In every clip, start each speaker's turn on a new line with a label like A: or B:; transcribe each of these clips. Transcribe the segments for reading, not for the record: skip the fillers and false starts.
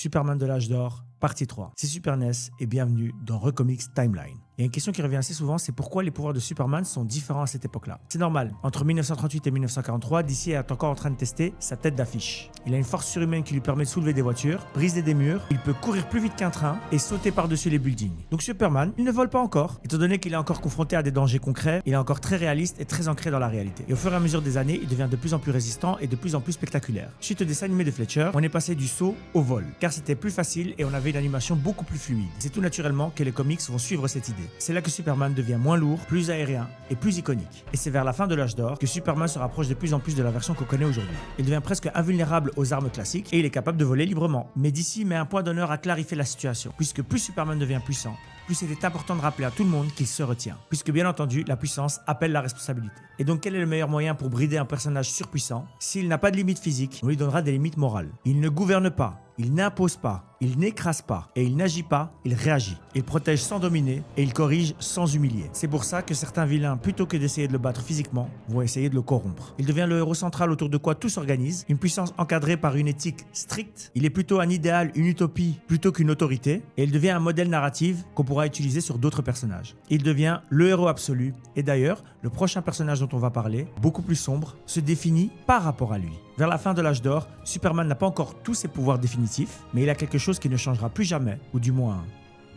A: Superman de l'âge d'or, partie 3. C'est Super NES et bienvenue dans Recomics Timeline. Il y a une question qui revient assez souvent, c'est pourquoi les pouvoirs de Superman sont différents à cette époque-là. C'est normal, entre 1938 et 1943, DC est encore en train de tester sa tête d'affiche. Il a une force surhumaine qui lui permet de soulever des voitures, briser des murs, il peut courir plus vite qu'un train et sauter par-dessus les buildings. Donc Superman, il ne vole pas encore. Étant donné qu'il est encore confronté à des dangers concrets, il est encore très réaliste et très ancré dans la réalité. Et au fur et à mesure des années, il devient de plus en plus résistant et de plus en plus spectaculaire. Suite au dessin animé de Fletcher, on est passé du saut au vol, car c'était plus facile et on avait une animation beaucoup plus fluide. C'est tout naturellement que les comics vont suivre cette idée. C'est là que Superman devient moins lourd, plus aérien et plus iconique. Et c'est vers la fin de l'âge d'or que Superman se rapproche de plus en plus de la version qu'on connaît aujourd'hui. Il devient presque invulnérable aux armes classiques et il est capable de voler librement. Mais DC met un point d'honneur à clarifier la situation, puisque plus Superman devient puissant, plus il est important de rappeler à tout le monde qu'il se retient. Puisque bien entendu, la puissance appelle la responsabilité. Et donc quel est le meilleur moyen pour brider un personnage surpuissant? S'il n'a pas de limites physiques, on lui donnera des limites morales. Il ne gouverne pas, il n'impose pas, il n'écrase pas et il n'agit pas, il réagit. Il protège sans dominer et il corrige sans humilier. C'est pour ça que certains vilains, plutôt que d'essayer de le battre physiquement, vont essayer de le corrompre. Il devient le héros central autour de quoi tout s'organise, une puissance encadrée par une éthique stricte. Il est plutôt un idéal, une utopie, plutôt qu'une autorité. Et il devient un modèle narratif qu'on pourra utiliser sur d'autres personnages. Il devient le héros absolu. Et d'ailleurs, le prochain personnage dont on va parler, beaucoup plus sombre, se définit par rapport à lui. Vers la fin de l'âge d'or, Superman n'a pas encore tous ses pouvoirs définitifs, mais il a quelque chose qui ne changera plus jamais, ou du moins,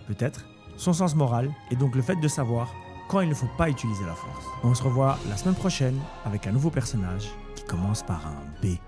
A: peut-être, son sens moral, et donc le fait de savoir quand il ne faut pas utiliser la force. On se revoit la semaine prochaine avec un nouveau personnage qui commence par un B.